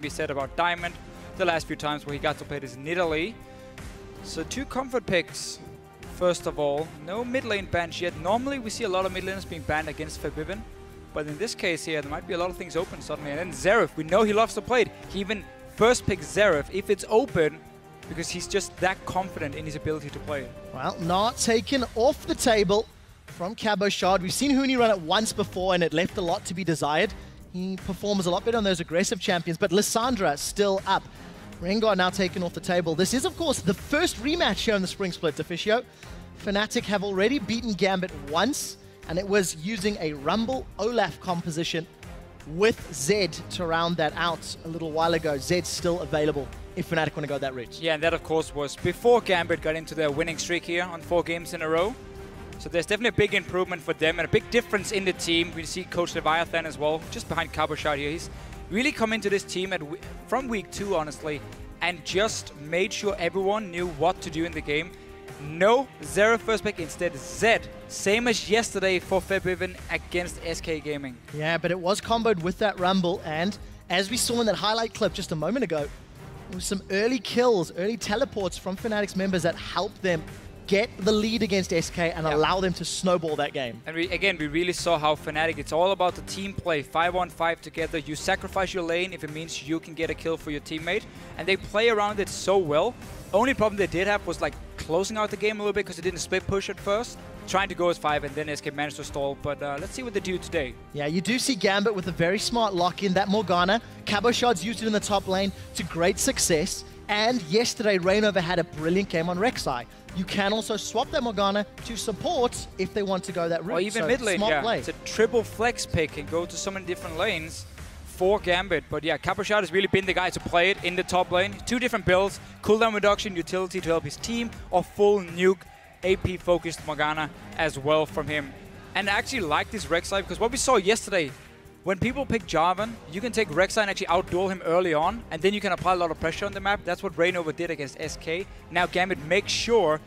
we said about Diamond the last few times where he got to play this in Italy. So 2 comfort picks. First of all, no mid lane bans yet. Normally we see a lot of mid laners being banned against Forbidden, but in this case here there might be a lot of things open suddenly. And then Xerath, we know he loves to play it. He even first picks Xerath if it's open because he's just that confident in his ability to play it. Well, not taken off the table from Cabochard. We've seen Huni run it once before and it left a lot to be desired. He performs a lot better on those aggressive champions, but Lissandra still up. Rengar now taken off the table. This is, of course, the first rematch here in the Spring Split, Officio. Fnatic have already beaten Gambit once, and it was using a Rumble Olaf composition with Zed to round that out a little while ago. Zed's still available if Fnatic want to go that route. Yeah, and that, of course, was before Gambit got into their winning streak here on 4 games in a row. So there's definitely a big improvement for them and a big difference in the team. We see Coach Leviathan as well, just behind Cabochard here. He's really come into this team from week 2, honestly, and just made sure everyone knew what to do in the game. No Xerath first pick, instead Zed. Same as yesterday for Forbidden against SK Gaming. Yeah, but it was comboed with that Rumble, and as we saw in that highlight clip just a moment ago, there was some early kills, early teleports from Fnatic's members that helped them get the lead against SK and allow them to snowball that game. And we really saw how Fnatic, it's all about the team play, 5-on-5 together. You sacrifice your lane if it means you can get a kill for your teammate, and they play around it so well. Only problem they did have was like closing out the game a little bit because they didn't split push at first, trying to go as 5, and then SK managed to stall. But let's see what they do today. Yeah, you do see Gambit with a very smart lock-in, that Morgana. Cabochard's used it in the top lane to great success. And yesterday, Reignover had a brilliant game on Rek'Sai. You can also swap that Morgana to support if they want to go that route. Or even mid lane, yeah. It's a triple flex pick and go to so many different lanes for Gambit. But yeah, Cabochard has really been the guy to play it in the top lane. 2 different builds, cooldown reduction, utility to help his team, or full nuke, AP-focused Morgana as well from him. And I actually like this Rek'Sai because what we saw yesterday, when people pick Jarvan, you can take Rek'Sai and actually outduel him early on, and then you can apply a lot of pressure on the map. That's what Reignover did against SK. Now Gambit makes sure,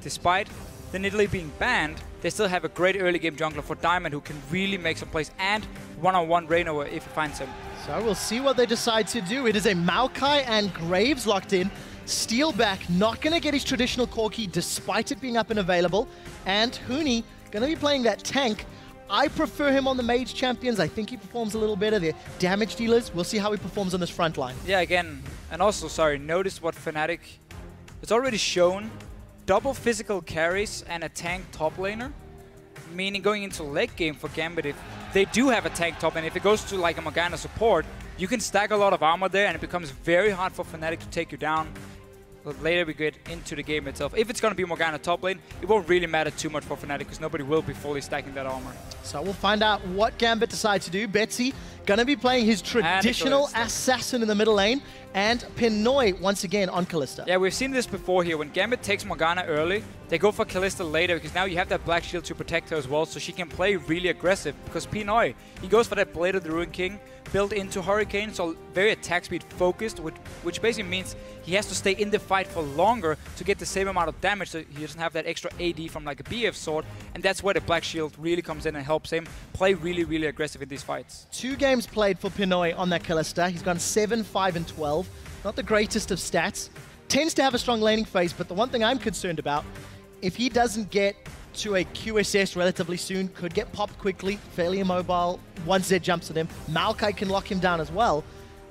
despite the Nidalee being banned, they still have a great early game jungler for Diamond who can really make some plays, and one-on-one Reignover if he finds him. So we'll see what they decide to do. It is a Maokai and Graves locked in. Steel back, not going to get his traditional Corki despite it being up and available. And Huni going to be playing that tank. I prefer him on the mage champions. I think he performs a little better. The damage dealers, we'll see how he performs on this front line. Yeah, again, and also, sorry, notice what Fnatic, it's already shown, double physical carries and a tank top laner, meaning going into late game for Gambit, if they do have a tank top, and if it goes to like a Morgana support, you can stack a lot of armor there and it becomes very hard for Fnatic to take you down. But later we get into the game itself. If it's going to be Morgana top lane, it won't really matter too much for Fnatic because nobody will be fully stacking that armor. So we'll find out what Gambit decides to do. Betsy going to be playing his traditional assassin in the middle lane, and Pinoy once again on Kalista. Yeah, we've seen this before here. When Gambit takes Morgana early, they go for Kalista later because now you have that black shield to protect her as well, so she can play really aggressive. Because Pinoy, he goes for that Blade of the Ruined King built into Hurricane, so very attack speed focused, which basically means he has to stay in the fight for longer to get the same amount of damage, so he doesn't have that extra AD from like a BF sword, and that's where the black shield really comes in and helps him play really, really aggressive in these fights. 2 games played for Pinoy on that Kalista. He's gone 7, 5, and 12. Not the greatest of stats. Tends to have a strong laning phase, but the one thing I'm concerned about, if he doesn't get to a QSS relatively soon, could get popped quickly, fairly immobile, once Zed jumps at him. Maokai can lock him down as well.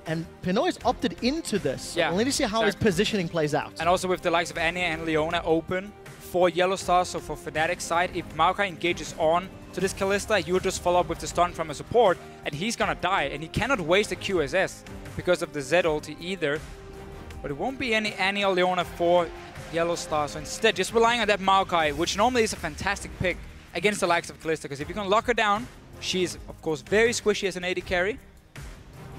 And Pinoy's opted into this. So we'll need to see how his positioning plays out. And also with the likes of Annie and Leona open for Yellow Star, so for Fnatic's side, if Maokai engages on to this Kalista, you will just follow up with the stun from a support, and he's gonna die. And he cannot waste a QSS because of the Zed ulti either. But it won't be any Annie or Leona for Yellow Star, so instead just relying on that Maokai, which normally is a fantastic pick against the likes of Kalista, because if you can lock her down, she's of course very squishy as an AD carry,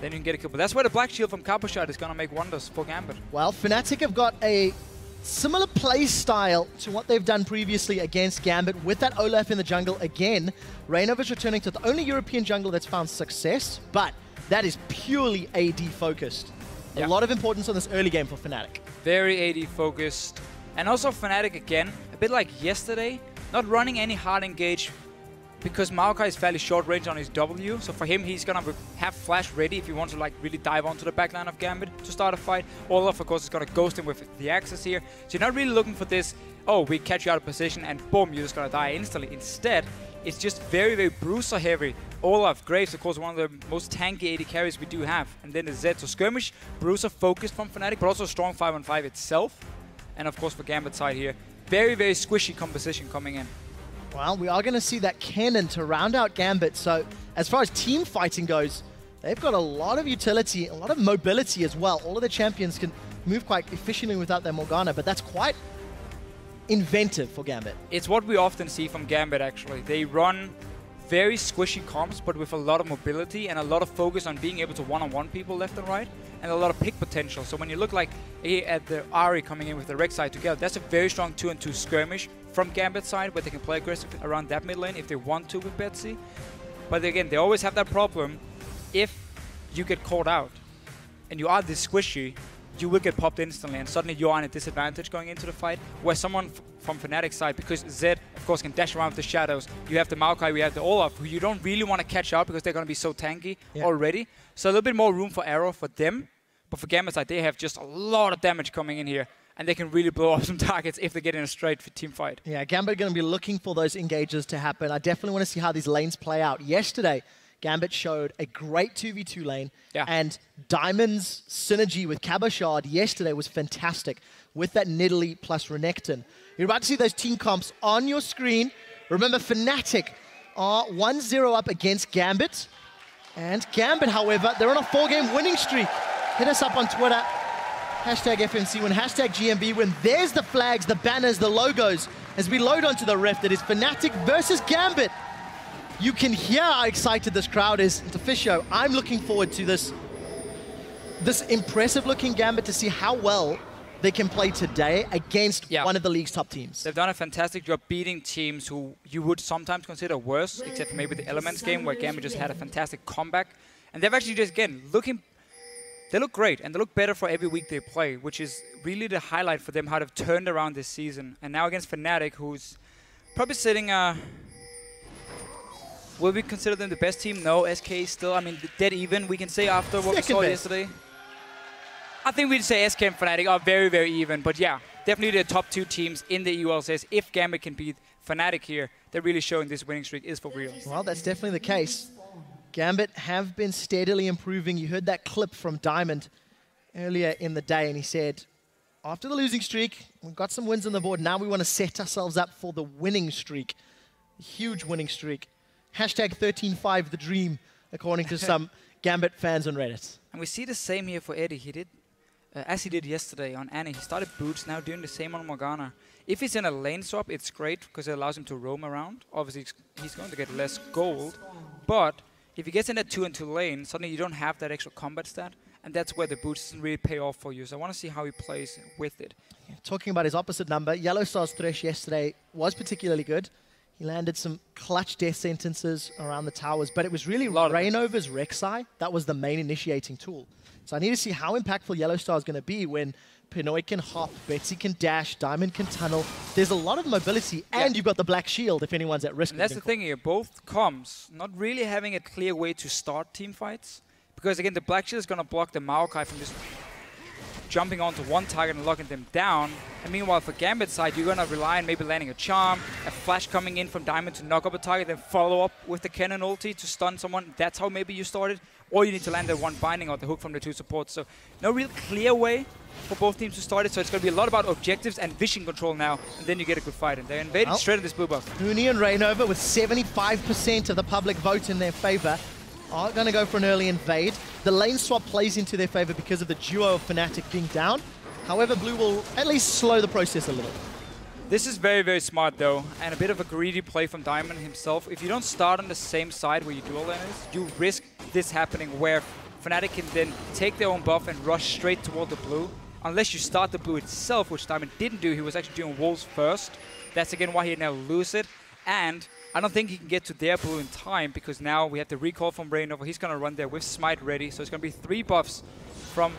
then you can get a kill. But that's where the black shield from Cabochard is going to make wonders for Gambit. Well, Fnatic have got a similar play style to what they've done previously against Gambit with that Olaf in the jungle again. Reignover's returning to the only European jungle that's found success, but that is purely AD focused. A lot of importance on this early game for Fnatic. Very AD focused. And also Fnatic again, a bit like yesterday, not running any hard engage because Maokai is fairly short range on his W, so for him, he's gonna have flash ready if he wants to like really dive onto the backline of Gambit to start a fight. Olaf, of course, is gonna ghost him with the access here. So you're not really looking for this, oh, we catch you out of position and boom, you're just gonna die instantly. Instead, it's just very, very bruiser heavy. Olaf, Graves, of course, one of the most tanky AD carries we do have. And then the Zed, so skirmish, bruiser focused from Fnatic, but also strong 5-on-5 itself. And of course, for Gambit side here, very, very squishy composition coming in. Well, we are going to see that cannon to round out Gambit. So as far as team fighting goes, they've got a lot of utility, a lot of mobility as well. All of the champions can move quite efficiently without their Morgana, but that's quite inventive for Gambit. It's what we often see from Gambit, actually. They run very squishy comps, but with a lot of mobility and a lot of focus on being able to one-on-one people left and right, and a lot of pick potential. So when you look like at the Ahri coming in with the Rex side together, that's a very strong 2-on-2 skirmish from Gambit side, where they can play aggressive around that mid lane if they want to with Betsy. But again, they always have that problem. If you get caught out and you are this squishy, you will get popped instantly, and suddenly you are in a disadvantage going into the fight, where someone from Fnatic side, because Zed, of course, can dash around with the shadows, you have the Maokai, we have the Olaf, who you don't really want to catch out because they're going to be so tanky already. So a little bit more room for error for them, but for Gambit side, they have just a lot of damage coming in here, and they can really blow up some targets if they get in a straight team fight. Yeah, Gambit are going to be looking for those engages to happen. I definitely want to see how these lanes play out. Yesterday, Gambit showed a great 2v2 lane, and Diamond's synergy with Cabochard yesterday was fantastic with that Nidalee plus Renekton. You're about to see those team comps on your screen. Remember, Fnatic are 1-0 up against Gambit, and Gambit, however, they're on a 4-game winning streak. Hit us up on Twitter, hashtag FNC win, hashtag GMB win. There's the flags, the banners, the logos. As we load onto the Rift, it is Fnatic versus Gambit. You can hear how excited this crowd is. To Fisho, I'm looking forward to this impressive-looking Gambit to see how well they can play today against one of the league's top teams. They've done a fantastic job beating teams who you would sometimes consider worse, except for maybe the Elements game, where Gambit just had a fantastic comeback. And they've actually just, again, they look great, and they look better for every week they play, which is really the highlight for them, how they've turned around this season. And now against Fnatic, who's probably sitting... will we consider them the best team? No, SK still, I mean, dead even, we can say after what we saw yesterday. I think we'd say SK and Fnatic are very, very even. But yeah, definitely the top two teams in the LCS. If Gambit can beat Fnatic here, they're really showing this winning streak is for real. Well, that's definitely the case. Gambit have been steadily improving. You heard that clip from Diamond earlier in the day, and he said, after the losing streak, we've got some wins on the board. Now we want to set ourselves up for the winning streak. A huge winning streak. Hashtag 13-5 the dream, according to some Gambit fans on Reddit. And we see the same here for Eddie. He did, as he did yesterday on Annie. He started Boots, now doing the same on Morgana. If he's in a lane swap, it's great because it allows him to roam around. Obviously, he's going to get less gold. But if he gets in that 2-on-2 lane, suddenly you don't have that extra combat stat. And that's where the Boots doesn't really pay off for you. So I want to see how he plays with it. Yeah, talking about his opposite number, Yellowstar's Thresh yesterday was particularly good. He landed some clutch death sentences around the towers, but it was really Reignover's Rek'Sai that was the main initiating tool. So I need to see how impactful Yellowstar is going to be when Pinoy can hop, Betsy can dash, Diamond can tunnel. There's a lot of mobility, and you've got the Black Shield if anyone's at risk. And that's the thing here, both comps not really having a clear way to start team fights, because again, the Black Shield is going to block the Maokai from just jumping onto one target and locking them down. And meanwhile, for Gambit side, you're going to rely on maybe landing a charm, a flash coming in from Diamond to knock up a target, then follow up with the cannon ulti to stun someone. That's how maybe you started. Or you need to land the one binding or the hook from the two supports. So no real clear way for both teams to start it. So it's going to be a lot about objectives and vision control now. And then you get a good fight. And they're invading straight at this blue buff. Huni and Reignover with 75% of the public vote in their favor are going to go for an early invade. The lane swap plays into their favor because of the duo of Fnatic being down. However, Blue will at least slow the process a little. This is very, very smart, though, and a bit of a greedy play from Diamond himself. If you don't start on the same side where your dual lane is, you risk this happening where Fnatic can then take their own buff and rush straight toward the blue. Unless you start the blue itself, which Diamond didn't do. He was actually doing wolves first. That's, again, why he now loses it. And I don't think he can get to their blue in time, because now we have the recall from Reignover. He's going to run there with Smite ready. So it's going to be 3 buffs for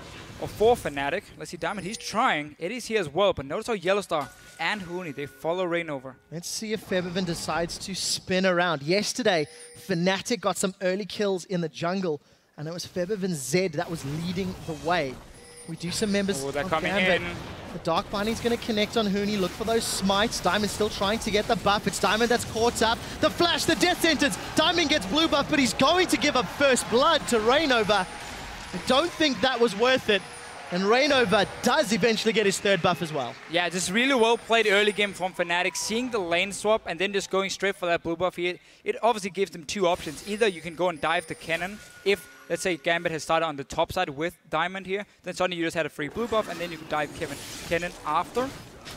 Fnatic. Let's see, Diamond, he's trying. It is here as well, but notice how Yellowstar and Huni, they follow Reignover. Let's see if Febiven decides to spin around. Yesterday, Fnatic got some early kills in the jungle, and it was Febiven Z that was leading the way. We do some members they're of coming Gambit. in. The Dark Binding's going to connect on Huni, look for those smites. Diamond still trying to get the buff. It's Diamond that's caught up. The flash, the death sentence. Diamond gets blue buff, but he's going to give up first blood to Reignover. I don't think that was worth it. And Reignover does eventually get his third buff as well. Yeah, just really well played early game from Fnatic, seeing the lane swap and then just going straight for that blue buff here. It obviously gives them two options. Either you can go and dive the cannon if, let's say, Gambit has started on the top side with Diamond here, then suddenly you just had a free blue buff and then you can dive cannon after.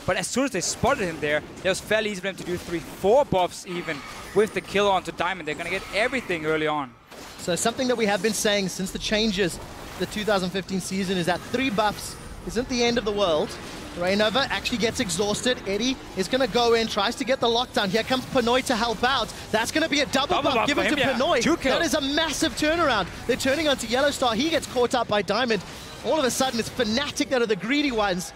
But as soon as they spotted him there, it was fairly easy for them to do 3-4 buffs even with the kill onto Diamond. They're going to get everything early on. So something that we have been saying since the changes the 2015 season is that 3 buffs isn't the end of the world. Reignover actually gets exhausted. Eddie is going to go in, tries to get the lockdown. Here comes Pinoy to help out. That's going to be a double buff given to Pinoy. That is a massive turnaround. They're turning onto Yellow Star. He gets caught up by Diamond. All of a sudden, it's Fnatic that are the greedy ones.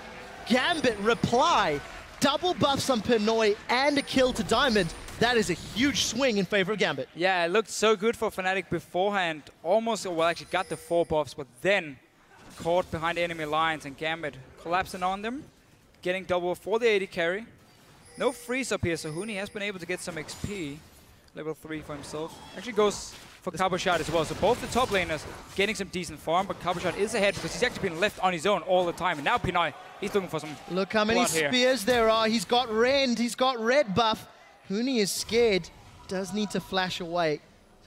Gambit reply. Double buffs on Pinoy and a kill to Diamond. That is a huge swing in favor of Gambit. Yeah, it looked so good for Fnatic beforehand. Almost, well, actually got the 4 buffs, but then caught behind enemy lines and Gambit collapsing on them, getting double for the AD carry. No freeze up here, so Huni has been able to get some XP. Level 3 for himself. Actually goes for Cabochard as well. So both the top laners getting some decent farm, but Cabochard is ahead because he's actually been left on his own all the time. And now Pinoy, he's looking for some Look how many spears there are. He's got Rend, he's got red buff. Huni is scared, does need to flash away.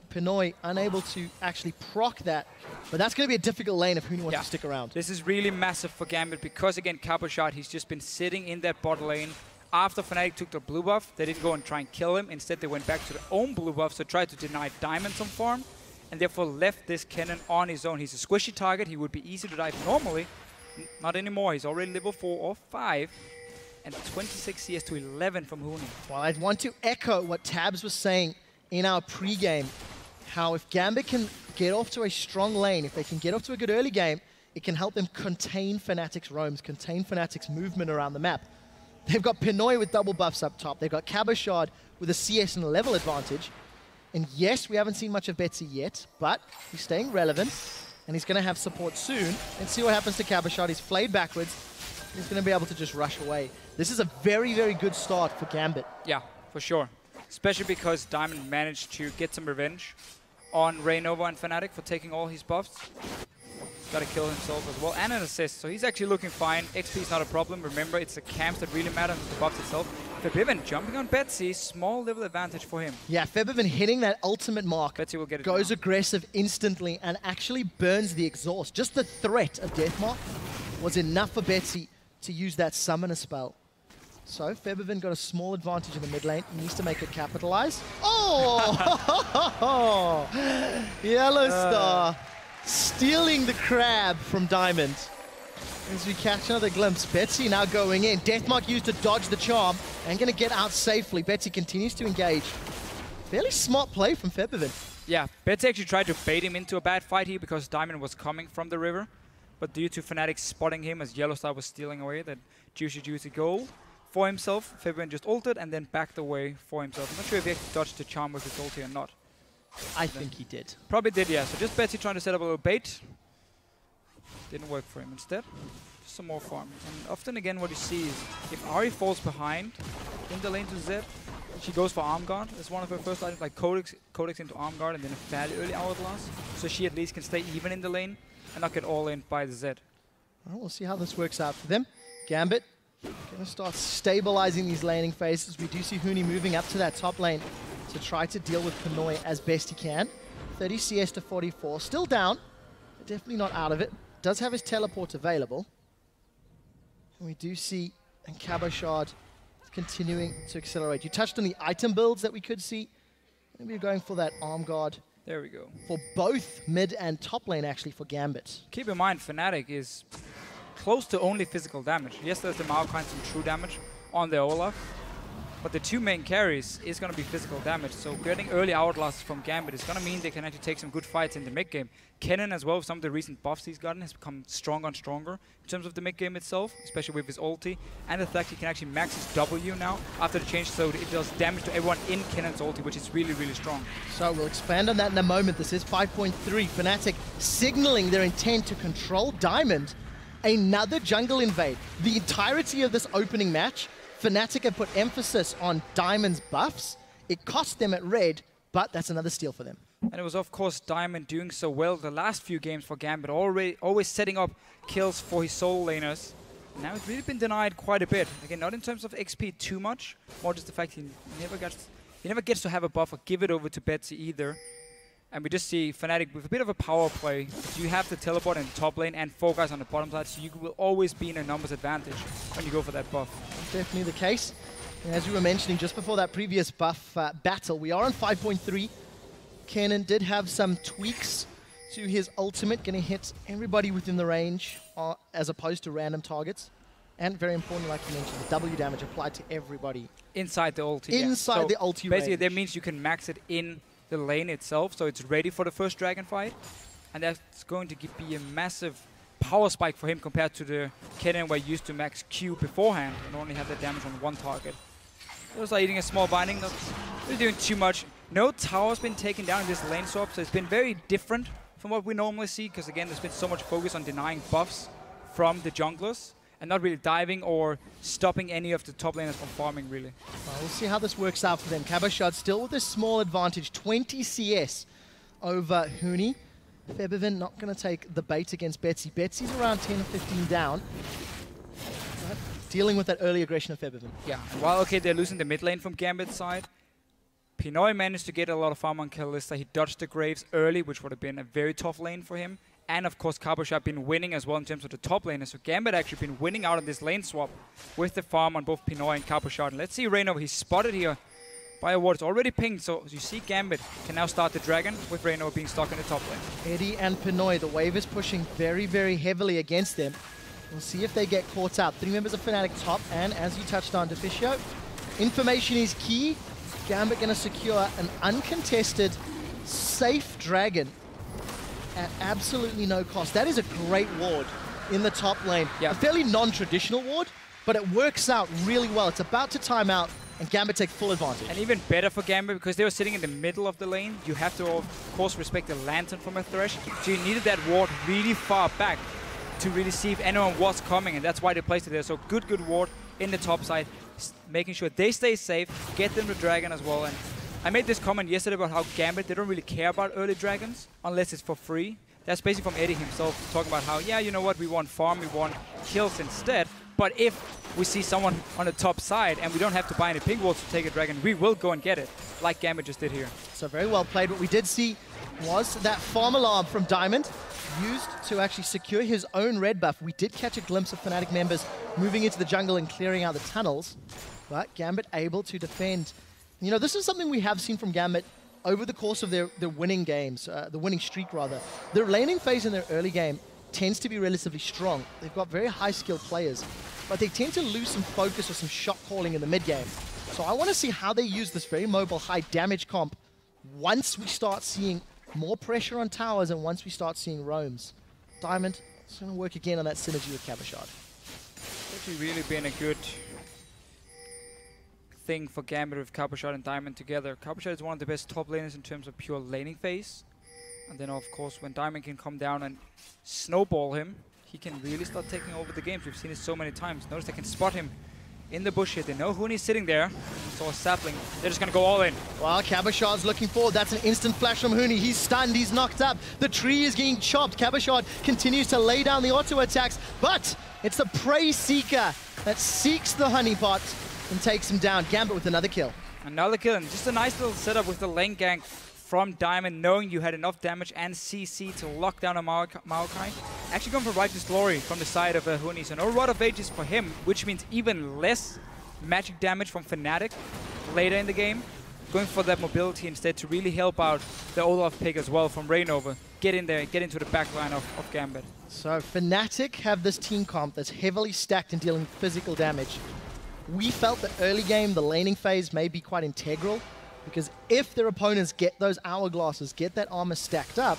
Pinoy unable to actually proc that, but that's going to be a difficult lane if Huni wants to stick around. This is really massive for Gambit because, again, Cabochard, he's just been sitting in that bot lane. After Fnatic took the blue buff, they didn't go and try and kill him. Instead, they went back to their own blue buff, so tried to deny Diamond some farm, and therefore left this cannon on his own. He's a squishy target. He would be easy to dive normally. Not anymore. He's already level 4 or 5. And 26 CS to 11 from Huni. Well, I want to echo what Tabs was saying in our pregame, how if Gambit can get off to a strong lane, if they can get off to a good early game, it can help them contain Fnatic's roams, contain Fnatic's movement around the map. They've got Pinoy with double buffs up top. They've got Cabochard with a CS and a level advantage. And yes, we haven't seen much of Betsy yet, but he's staying relevant, and he's going to have support soon. Let's see what happens to Cabochard. He's flayed backwards. He's going to be able to just rush away. This is a very, very good start for Gambit. Yeah, for sure. Especially because Diamond managed to get some revenge on Reignover and Fnatic for taking all his buffs. Got to kill himself as well, and an assist. So he's actually looking fine. XP is not a problem. Remember, it's the camps that really matter, not the buffs itself. Febiven jumping on Betsy, small level advantage for him. Yeah, Febiven hitting that ultimate mark. Betsy will get it goes now. Aggressive instantly and actually burns the exhaust. Just the threat of Deathmark was enough for Betsy to use that summoner spell. So Febiven got a small advantage in the mid lane. He needs to make it capitalize. Oh! Yellow Star stealing the crab from Diamond. As we catch another glimpse, Betsy now going in. Deathmark used to dodge the charm and going to get out safely. Betsy continues to engage. Fairly smart play from Febiven. Yeah, Betsy actually tried to bait him into a bad fight here because Diamond was coming from the river. But due to Fnatic spotting him as Yellow Star was stealing away that juicy goal for himself, Febiven just ulted and then backed away for himself. I'm not sure if he actually dodged the charm with his ulti or not. I think he did. Probably did, yeah. So just Betsy trying to set up a little bait. Didn't work for him. Instead, just some more farm. And often again what you see is if Ahri falls behind in the lane to Zed, she goes for Arm Guard as one of her first items, like Codex into Arm Guard and then a fairly early Hourglass. So she at least can stay even in the lane and not get all in by the Zed. Well, we'll see how this works out for them. Gambit going to start stabilizing these laning phases. We do see Huni moving up to that top lane to try to deal with Pinoy as best he can. 30 CS to 44. Still down, but definitely not out of it. Does have his teleport available. And we do see Cabochard continuing to accelerate. You touched on the item builds that we could see. Maybe you're going for that Arm Guard. There we go. For both mid and top lane, actually, for Gambit. Keep in mind, Fnatic is close to only physical damage. Yes, there's the Maokai, some true damage on the Olaf. But the two main carries is going to be physical damage. So getting early outlasts from Gambit is going to mean they can actually take some good fights in the mid game. Kennen as well, with some of the recent buffs he's gotten, has become stronger and stronger in terms of the mid game itself, especially with his ulti. And the fact he can actually max his W now after the change, so it does damage to everyone in Kennen's ulti, which is really, really strong. So we'll expand on that in a moment. This is 5.3. Fnatic signaling their intent to control Diamond. Another jungle invade. The entirety of this opening match, Fnatic have put emphasis on Diamond's buffs. It cost them at red, but that's another steal for them. And it was, of course, Diamond doing so well the last few games for Gambit, always setting up kills for his solo laners. Now it's really been denied quite a bit. Again, not in terms of XP too much, more just the fact he never gets to have a buff or give it over to Betsy either. And we just see Fnatic with a bit of a power play. You have to teleport in the top lane and 4 guys on the bottom side, so you will always be in a numbers advantage when you go for that buff. Definitely the case. And as you were mentioning just before that previous buff battle, we are on 5.3. Kennen did have some tweaks to his ultimate, going to hit everybody within the range as opposed to random targets. And very important, like you mentioned, the W damage applied to everybody. Inside the ulti. Inside the ulti basically, range. that means you can max it in the lane itself, so it's ready for the first dragon fight. And that's going to be a massive power spike for him compared to the Kennen where he used to max Q beforehand and only have that damage on one target. Those are eating a small binding, not really doing too much. No tower's been taken down in this lane swap, so it's been very different from what we normally see, because again, there's been so much focus on denying buffs from the junglers and not really diving or stopping any of the top laners from farming, really. Well, we'll see how this works out for them. Cabochard still with a small advantage, 20 CS over Huni. Febiven not going to take the bait against Betsy. Betsy's around 10 or 15 down. But dealing with that early aggression of Febiven. Yeah, while okay, they're losing the mid lane from Gambit's side, Pinoy managed to get a lot of farm on Kalista. He dodged the Graves early, which would have been a very tough lane for him. And of course, Cabochard been winning as well in terms of the top laner. So Gambit actually been winning out on this lane swap with the farm on both Pinoy and Cabochard. And let's see Reignover. He's spotted here by a ward. It's already pinged. So as you see, Gambit can now start the dragon with Reignover being stuck in the top lane. Eddie and Pinoy, the wave is pushing very, very heavily against them. We'll see if they get caught out. 3 members of Fnatic top, and as you touched on, Deficio, information is key. Gambit going to secure an uncontested, safe dragon at absolutely no cost. That is a great ward in the top lane. Yeah. A fairly non-traditional ward, but it works out really well. It's about to time out, and Gambit take full advantage. And even better for Gambit, because they were sitting in the middle of the lane, you have to, of course, respect the lantern from a Thresh. So you needed that ward really far back to really see if anyone was coming, and that's why they placed it there. So good ward in the top side, making sure they stay safe, get them the dragon as well. And I made this comment yesterday about how Gambit, they don't really care about early dragons unless it's for free. That's basically from Eddie himself, talking about how, yeah, you know what, we want farm, we want kills instead. But if we see someone on the top side and we don't have to buy any pink walls to take a dragon, we will go and get it, like Gambit just did here. So very well played. What we did see was that farm alarm from Diamond used to actually secure his own red buff. We did catch a glimpse of Fnatic members moving into the jungle and clearing out the tunnels, but Gambit able to defend. You know, this is something we have seen from Gambit over the course of their winning games, the winning streak rather. Their laning phase in their early game tends to be relatively strong. They've got very high-skilled players, but they tend to lose some focus or some shot calling in the mid-game. So I want to see how they use this very mobile, high-damage comp once we start seeing more pressure on towers and once we start seeing roams. Diamond, it's going to work again on that synergy with Cabochard. It's actually really been a good thing for Gambit with Cabochard and Diamond together. Cabochard is one of the best top laners in terms of pure laning phase. And then, of course, when Diamond can come down and snowball him, he can really start taking over the games. We've seen it so many times. Notice they can spot him in the bush here. They know Huni's sitting there. Saw a sapling. They're just going to go all in. Well, Cabochard's looking forward. That's an instant flash from Huni. He's stunned. He's knocked up. The tree is getting chopped. Cabochard continues to lay down the auto attacks, but it's the Prey Seeker that seeks the honeypot and takes him down. Gambit with another kill. Another kill, and just a nice little setup with the lane gank from Diamond, knowing you had enough damage and CC to lock down a Maokai. Actually going for Righteous Glory from the side of Huni, so no Rod of Ages for him, which means even less magic damage from Fnatic later in the game. Going for that mobility instead to really help out the Olaf pick as well from Reignover. Get in there, get into the back line of Gambit. So Fnatic have this team comp that's heavily stacked in dealing physical damage. we felt that early game, the laning phase may be quite integral, because if their opponents get those hourglasses, get that armor stacked up,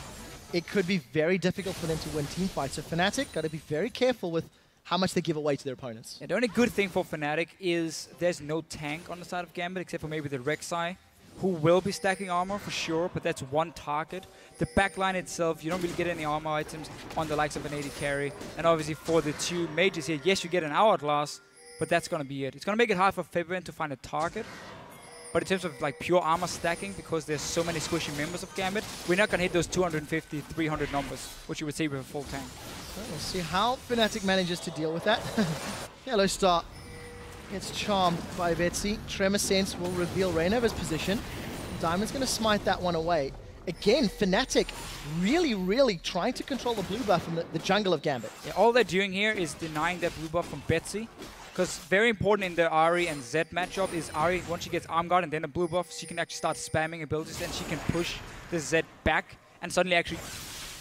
it could be very difficult for them to win team fights. So Fnatic got to be very careful with how much they give away to their opponents. And the only good thing for Fnatic is there's no tank on the side of Gambit, except for maybe the Rek'Sai, who will be stacking armor for sure, but that's one target. The backline itself, you don't really get any armor items on the likes of an AD carry. And obviously for the two mages here, yes, you get an hourglass, but that's going to be it. It's going to make it hard for Febiven to find a target. But in terms of like pure armor stacking, because there's so many squishy members of Gambit, we're not going to hit those 250, 300 numbers, which you would see with a full tank. So we'll see how Fnatic manages to deal with that. Yellow Star gets charmed by Betsy. Tremor Sense will reveal Reinova's position. Diamond's going to smite that one away. Again, Fnatic really trying to control the blue buff from the jungle of Gambit. Yeah, all they're doing here is denying that blue buff from Betsy. Because very important in the Ahri and Zed matchup is Ahri, once she gets arm guard and then a blue buff, she can actually start spamming abilities and she can push the Zed back and suddenly actually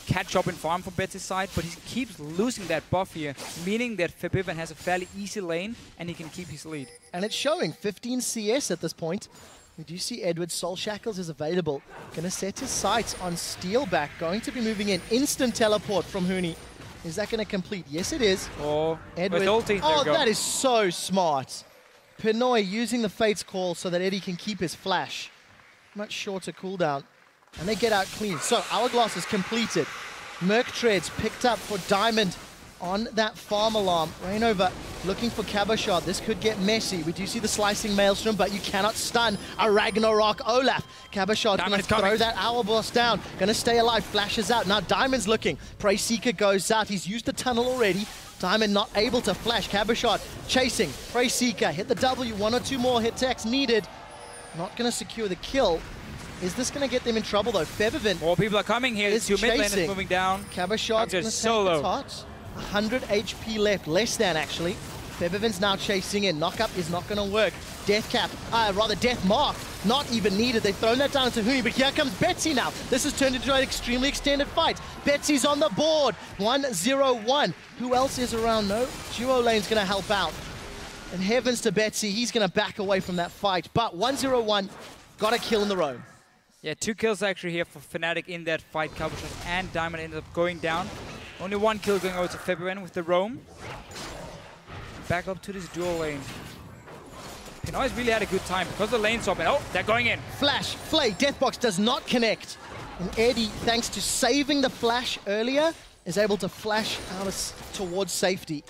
catch up in farm from Betsy's side. But he keeps losing that buff here, meaning that Febiven has a fairly easy lane and he can keep his lead. And it's showing 15 CS at this point. We do see Edward. Soul Shackles is available. Gonna set his sights on Steelback. Going to be moving in. Instant teleport from Huni. Is that going to complete? Yes, it is. Oh, Edward. with ulti. Oh, that is so smart. Pinoy using the Fate's Call so that Eddie can keep his flash. Much shorter cooldown. And they get out clean. So, Hourglass is completed. Merc Treads picked up for Diamond on that farm alarm. Rainova looking for Cabochard. This could get messy. We do see the slicing Maelstrom, but you cannot stun a Ragnarok Olaf. Cabochard's going to throw that Hourglass down. Going to stay alive. Flashes out. Now Diamond's looking. Prey Seeker goes out. He's used the tunnel already. Diamond not able to flash. Cabochard chasing. Prey Seeker hit the W. One or two more hit attacks needed. Not going to secure the kill. Is this going to get them in trouble though? Febiven. More people are coming here. It's mid lane is moving down. Cabochard's going to take the touch. 100 HP left, less than actually. Febiven's now chasing in. Knockup is not going to work. Death Cap, rather Death Mark, not even needed. They've thrown that down to Huni, but here comes Betsy now. This has turned into an extremely extended fight. Betsy's on the board. 1-0-1. Who else is around? No. Duo Lane's going to help out. And heavens to Betsy, he's going to back away from that fight. But 1-0-1, got a kill in the roam. Yeah, 2 kills actually here for Fnatic in that fight. Cabochard and Diamond ended up going down. Only 1 kill going over to Febiven with the roam. Back up to this dual lane. Pinoy's really had a good time because the lane's open. Oh, they're going in. Flash, Flay, Deathbox does not connect. And Eddie, thanks to saving the flash earlier, is able to flash out towards safety.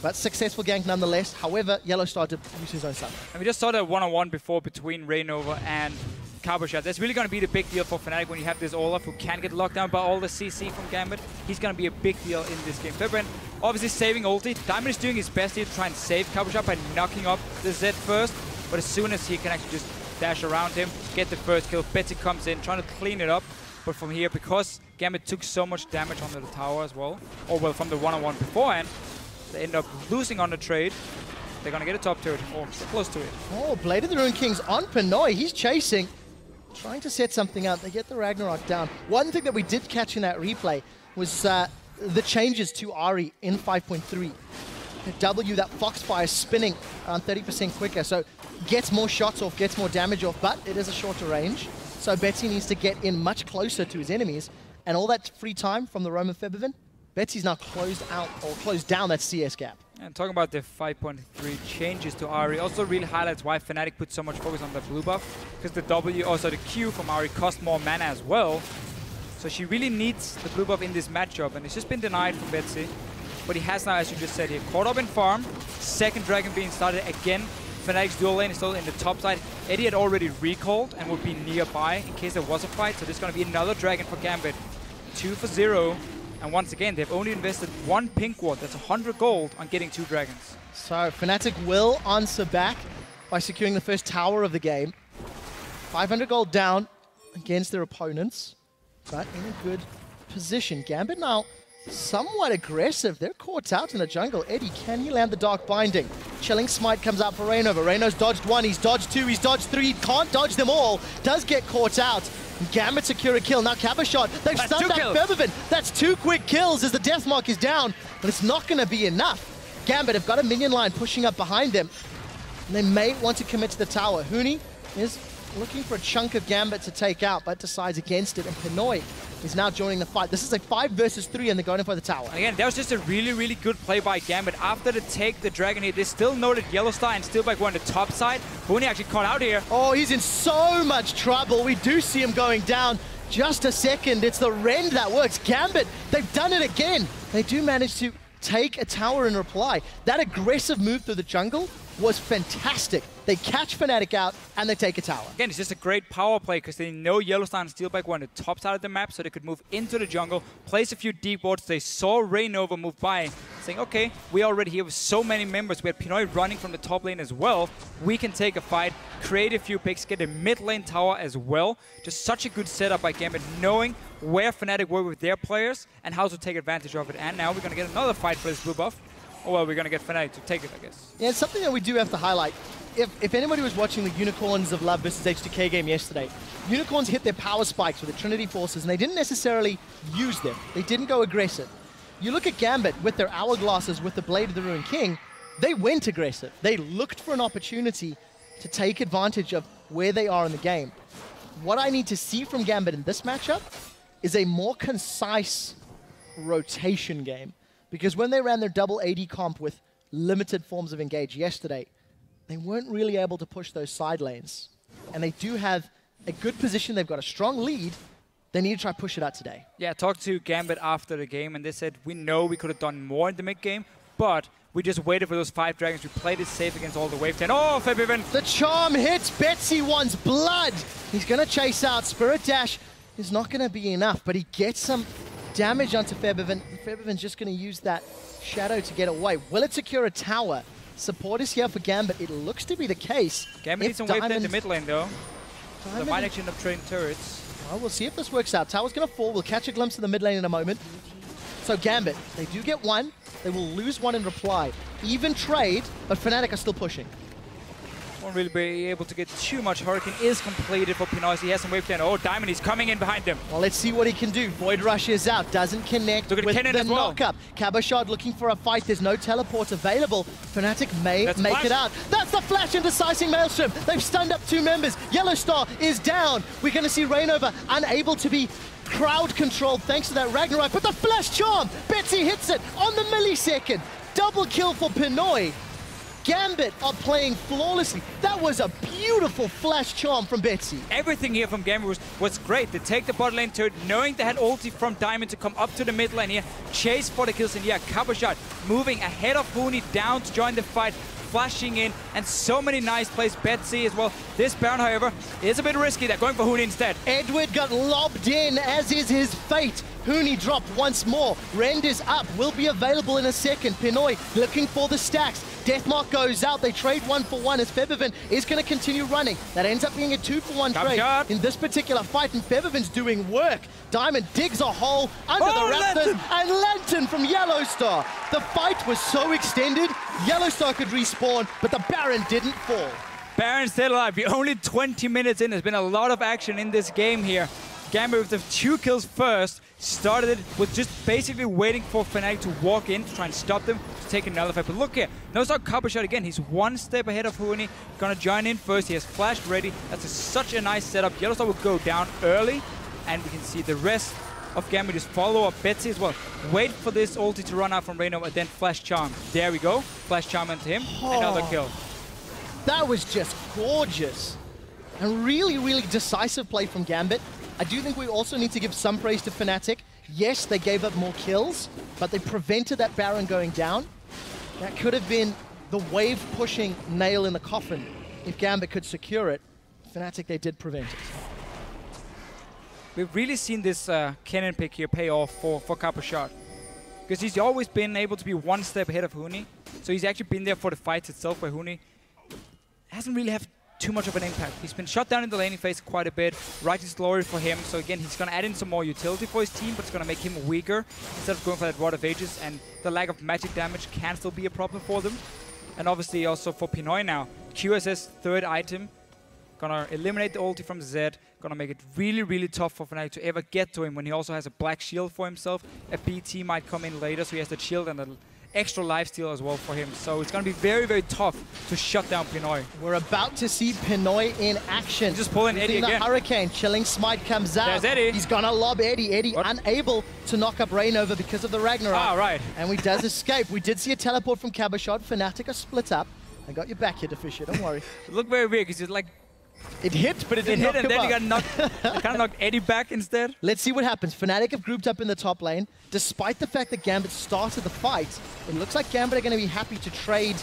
But successful gank nonetheless. However, Yellow started to use his own stuff. And we just saw that one-on-one before between Rainova and Cabochard. That's really going to be the big deal for Fnatic when you have this Olaf who can get locked down by all the CC from Gambit. He's going to be a big deal in this game. Febiven obviously saving ulti. Diamond is doing his best here to try and save Cabochard by knocking up the Zed first. But as soon as he can actually just dash around him, get the first kill, Betsy comes in, trying to clean it up. But from here, because Gambit took so much damage onto the tower as well, or well, from the one-on-one beforehand, they end up losing on the trade. They're going to get a top turret, or close to it. Oh, Blade of the Rune King's on Pinoy. He's chasing. Trying to set something up. They get the Ragnarok down. One thing that we did catch in that replay was the changes to Ahri in 5.3. The W, that Foxfire spinning around 30% quicker. So gets more shots off, gets more damage off, but it is a shorter range. So Betsy needs to get in much closer to his enemies. And all that free time from the Roam of Febiven, Betsy's now closed out, or closed down that CS gap. And talking about the 5.3 changes to Ahri also really highlights why Fnatic put so much focus on the blue buff. Because the W, also the Q from Ahri cost more mana as well. So she really needs the blue buff in this matchup, and it's just been denied from Betsy. But he has now, as you just said here, caught up in farm. Second dragon being started again. Fnatic's dual lane is still in the top side. Eddie had already recalled and would be nearby in case there was a fight. So there's going to be another dragon for Gambit. 2 for 0. And once again, they've only invested 1 pink ward, that's 100 gold, on getting 2 dragons. So Fnatic will answer back by securing the first tower of the game. 500 gold down against their opponents, but in a good position. Gambit now somewhat aggressive. They're caught out in the jungle. Eddie, can he land the Dark Binding? Chilling Smite comes out for Rainova. Reyno's dodged 1, he's dodged 2, he's dodged 3. Can't dodge them all. Does get caught out. Gambit secure a kill. Now Cabochard, they've stunned back Febiven. That's 2 quick kills as the death mark is down, but it's not going to be enough. Gambit have got a minion line pushing up behind them. And they may want to commit to the tower. Huni is looking for a chunk of Gambit to take out, but decides against it. And Pinoy is now joining the fight. This is a 5 versus 3, and they're going for the tower. And again, that was just a really, really good play by Gambit. After the take, the Dragon hit, they still noted Yellow Star and Steelback were on the top side. Huni actually caught out here. Oh, he's in so much trouble. We do see him going down. Just a second. It's the rend that works. Gambit, they've done it again. They do manage to take a tower in reply. That aggressive move through the jungle was fantastic. They catch Fnatic out, and they take a tower. Again, it's just a great power play because they know Yellowstar and Steelback were on the top side of the map, so they could move into the jungle, place a few deep wards. They saw Raynova move by, saying, okay, we already here with so many members. We had Pinoy running from the top lane as well. We can take a fight, create a few picks, get a mid lane tower as well. Just such a good setup by Gambit, knowing where Fnatic were with their players and how to take advantage of it. And now we're going to get another fight for this blue buff. Oh, well, we're going to get Fnatic to take it, I guess. Yeah, it's something that we do have to highlight. If anybody was watching the Unicorns of Love versus H2K game yesterday, Unicorns hit their power spikes with the Trinity Forces, and they didn't necessarily use them. They didn't go aggressive. You look at Gambit with their Hourglasses, with the Blade of the Ruined King, they went aggressive. They looked for an opportunity to take advantage of where they are in the game. What I need to see from Gambit in this matchup is a more concise rotation game. Because when they ran their double AD comp with limited forms of engage yesterday, they weren't really able to push those side lanes. And they do have a good position. They've got a strong lead. They need to try to push it out today. Yeah, I talked to Gambit after the game, and they said, we know we could have done more in the mid game, but we just waited for those 5 dragons. We played it safe against all the wave 10. Oh, Febiven! The charm hits. Betsy wants blood. He's going to chase out. Spirit Dash is not going to be enough, but he gets some damage onto Febiven. Febiven's just going to use that shadow to get away. Will it secure a tower? Support is here for Gambit. It looks to be the case. Gambit needs some wave in the mid lane, though. They might actually end up trading turrets. Well, we'll see if this works out. Tower's going to fall. We'll catch a glimpse of the mid lane in a moment. So Gambit, they do get one. They will lose one in reply. Even trade, but Fnatic are still pushing. Won't really be able to get too much. Hurricane is completed for Pinoy. He has some wave 10. Oh, Diamond, he's coming in behind them. Well, let's see what he can do. Void Rush is out. Doesn't connect with the knock-up. Cabochard looking for a fight. There's no teleport available. Fnatic may make it out. That's the flash and decising Maelstrom. They've stunned up 2 members. Yellow Star is down. We're going to see Raynova unable to be crowd controlled thanks to that Ragnarok. But the flash charm! Betsy hits it on the millisecond. Double kill for Pinoy. Gambit are playing flawlessly. That was a beautiful flash charm from Betsy. Everything here from Gambit was great. They take the bot lane turret, knowing they had ulti from Diamond to come up to the mid lane here, chase for the kills, and yeah, Cabochard moving ahead of Huni down to join the fight, flashing in, and so many nice plays. Betsy as well. This Baron, however, is a bit risky. They're going for Huni instead. Edward got lobbed in, as is his fate. Huni dropped once more. Rend is up, will be available in a second. Pinoy looking for the stacks. Deathmark goes out. They trade 1 for 1 as Febiven is going to continue running. That ends up being a 2 for 1 trade in this particular fight, and Febiven's doing work. Diamond digs a hole under the Raptors, and Lantern from Yellow Star. The fight was so extended, Yellow Star could respawn, but the Baron didn't fall. Baron still alive. We're only 20 minutes in. There's been a lot of action in this game here. Gambit with the 2 kills first, started it with just basically waiting for Fnatic to walk in to try and stop them to take another fight. But look here, notice how Cabochard again, he's 1 step ahead of Huni, gonna join in first, he has flashed ready. That's such a nice setup. Yellowstar will go down early, and we can see the rest of Gambit just follow up Betsy as well. Wait for this ulti to run out from Raynova, and then Flash Charm. There we go, Flash Charm into him, another kill. That was just gorgeous. And really, really decisive play from Gambit. I do think we also need to give some praise to Fnatic. Yes, they gave up more kills, but they prevented that Baron going down. That could have been the wave-pushing nail in the coffin if Gambit could secure it. Fnatic, they did prevent it. We've really seen this cannon pick here pay off for Cabochard. Because he's always been able to be 1 step ahead of Huni. So he's actually been there for the fights itself, where Huni hasn't really have too much of an impact. He's been shut down in the laning phase quite a bit. Righteous Glory for him. So again, he's going to add in some more utility for his team, but it's going to make him weaker instead of going for that Rod of Ages. And the lack of magic damage can still be a problem for them. And obviously also for Pinoy now. QSS 3rd item. Gonna eliminate the ulti from Zed. Gonna make it really, really tough for Fnatic to ever get to him when he also has a black shield for himself. A BT might come in later, so he has the shield and extra lifesteal as well for him. So it's going to be very, very tough to shut down Pinoy. We're about to see Pinoy in action. Just pulling Eddie the again. Hurricane, chilling smite comes out. There's Eddie. He's gonna lob Eddie. Eddie unable to knock up Rainover because of the Ragnarok. Ah, right. And we does escape. We did see a teleport from Cabochard. Fnatic are split up. I got your back here, Deficia, don't worry. It looked very weird because it's like... It hit, but it didn't hit, knock and then him he got out. knocked. Kind of knocked Eddie back instead. Let's see what happens. Fnatic have grouped up in the top lane. Despite the fact that Gambit started the fight, it looks like Gambit are going to be happy to trade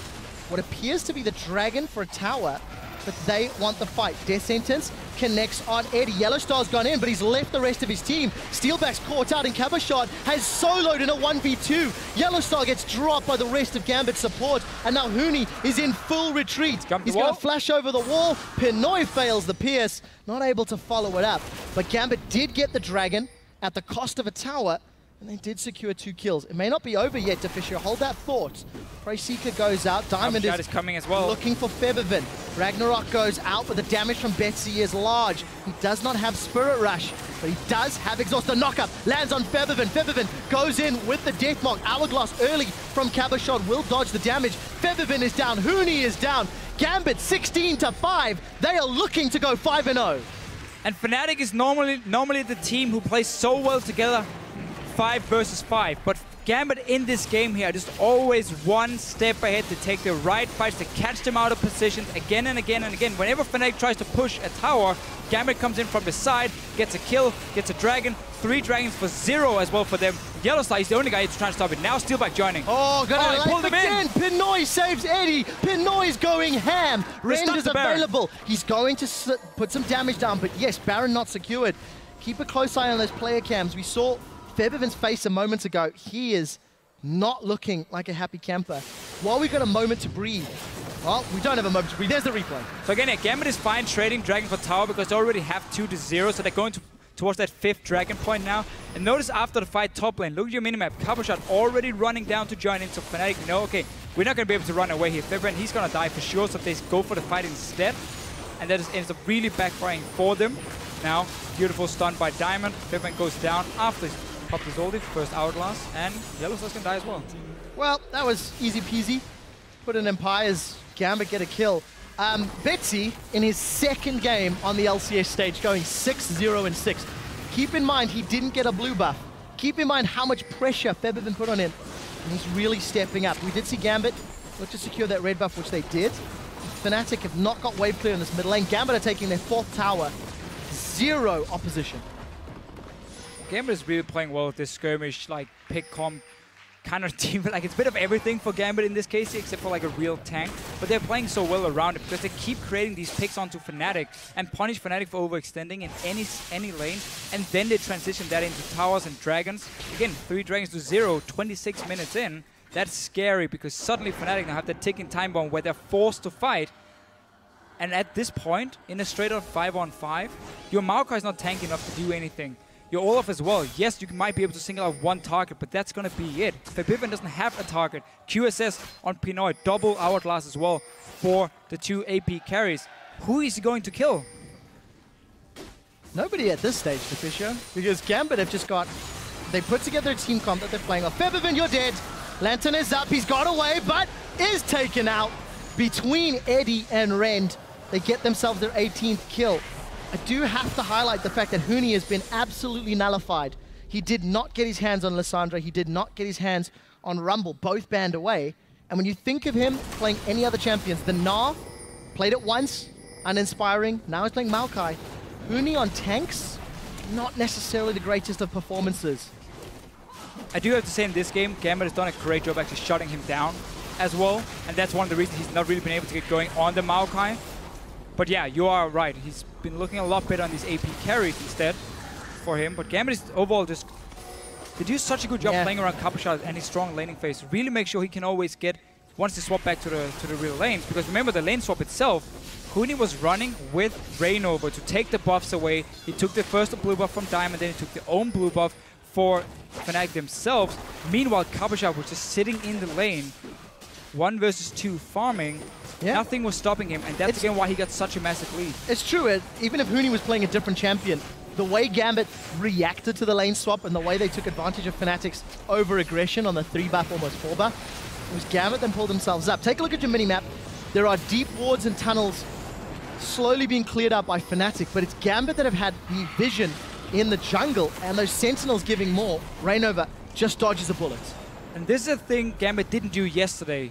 what appears to be the dragon for a tower, but they want the fight. Death Sentence connects on Eddie. Yellowstar's gone in, but he's left the rest of his team. Steelback's caught out, and Cabochard has soloed in a 1v2. Yellowstar gets dropped by the rest of Gambit's support, and now Huni is in full retreat. He's going to flash over the wall. Pinoy fails the pierce, not able to follow it up. But Gambit did get the dragon at the cost of a tower, and they did secure 2 kills. It may not be over yet, Deficia. Hold that thought. Seeker goes out. Diamond is coming as well. Looking for Feathervin. Ragnarok goes out, but the damage from Betsy is large. He does not have Spirit Rush, but he does have Exhaust. The knockup lands on Feathervin. Feathervin goes in with the Deathmark. Hourglass early from Cabochard will dodge the damage. Feathervin is down. Huni is down. Gambit 16-5. They are looking to go 5-0. And Fnatic is normally the team who plays so well together. 5 versus 5, but Gambit in this game here just always one step ahead to take the right fights, to catch them out of positions again and again and again. Whenever Fnatic tries to push a tower, Gambit comes in from the side, gets a kill, gets a dragon, 3 dragons for 0 as well for them. Yellowstar is the only guy who's trying to stop it. Now Steelback joining. Oh, gonna pulled him in. Pinoy saves Eddie. Pinoy's going ham. Rend is available. He's going to put some damage down, but yes, Baron not secured. Keep a close eye on those player cams. We saw Feathervin's face a moment ago. He is not looking like a happy camper. While we got a moment to breathe. Well, we don't have a moment to breathe. There's the replay. So again, yeah, Gambit is fine trading Dragon for tower because they already have 2-0, so they're going towards that 5th Dragon point now. And notice after the fight top lane, look at your minimap. Cabochard already running down to join in, so Fnatic know, okay, we're not going to be able to run away here. Feathervin, he's going to die for sure, so they go for the fight instead. And that ends up really backfiring for them. Now, beautiful stun by Diamond. Feathervin goes down after popped his ulti, first Hourglass, and Yellowstar's gonna die as well. Well, that was easy peasy. Put in Empire's Gambit get a kill. Betsy, in his 2nd game on the LCS stage, going 6-0-6. Keep in mind, he didn't get a blue buff. Keep in mind how much pressure Feathervin put on him. And he's really stepping up. We did see Gambit look to secure that red buff, which they did. Fnatic have not got wave clear in this middle lane. Gambit are taking their 4th tower. 0 opposition. Gambit is really playing well with this skirmish, like pick comp kind of team. Like it's a bit of everything for Gambit in this case, except for like a real tank. But they're playing so well around it because they keep creating these picks onto Fnatic and punish Fnatic for overextending in any lane. And then they transition that into towers and dragons. Again, 3 dragons to 0, 26 minutes in. That's scary because suddenly Fnatic now have the ticking time bomb where they're forced to fight. And at this point, in a straight-up 5-on-5, your Maokai is not tanky enough to do anything. Your Olaf as well. Yes, you might be able to single out 1 target, but that's going to be it. Feathervin doesn't have a target. QSS on Pinoy, double Hourglass as well for the 2 AP carries. Who is he going to kill? Nobody at this stage, Deficia, because Gambit have just got... They put together a team comp that they're playing off. Feathervin, you're dead. Lantern is up. He's got away, but is taken out. Between Eddie and Rend, they get themselves their 18th kill. I do have to highlight the fact that Huni has been absolutely nullified. He did not get his hands on Lissandra. He did not get his hands on Rumble. Both banned away. And when you think of him playing any other champions, the Gnar played it once, uninspiring. Now he's playing Maokai. Huni on tanks, not necessarily the greatest of performances. I do have to say in this game, Gambit has done a great job actually shutting him down as well. And that's one of the reasons he's not really been able to get going on the Maokai. But yeah, you are right. He's been looking a lot better on these AP carries instead for him. But Gambit is overall just... They do such a good job playing around Cabochard and his strong laning phase. Really make sure he can always get... Once they swap back to the real lanes. Because remember, the lane swap itself, Huni was running with Rainover to take the buffs away. He took the first blue buff from Diamond, then he took their own blue buff for Fnatic themselves. Meanwhile, Cabochard was just sitting in the lane, 1 versus 2 farming. Yeah. Nothing was stopping him, and that's again why he got such a massive lead. It's true. Even if Huni was playing a different champion, the way Gambit reacted to the lane swap and the way they took advantage of Fnatic's over-aggression on the 3-buff, almost 4-buff, it was Gambit then pulled themselves up. Take a look at your mini-map. There are deep wards and tunnels slowly being cleared up by Fnatic, but it's Gambit that have had the vision in the jungle, and those Sentinels giving more. Rainover just dodges a bullet. And this is a thing Gambit didn't do yesterday.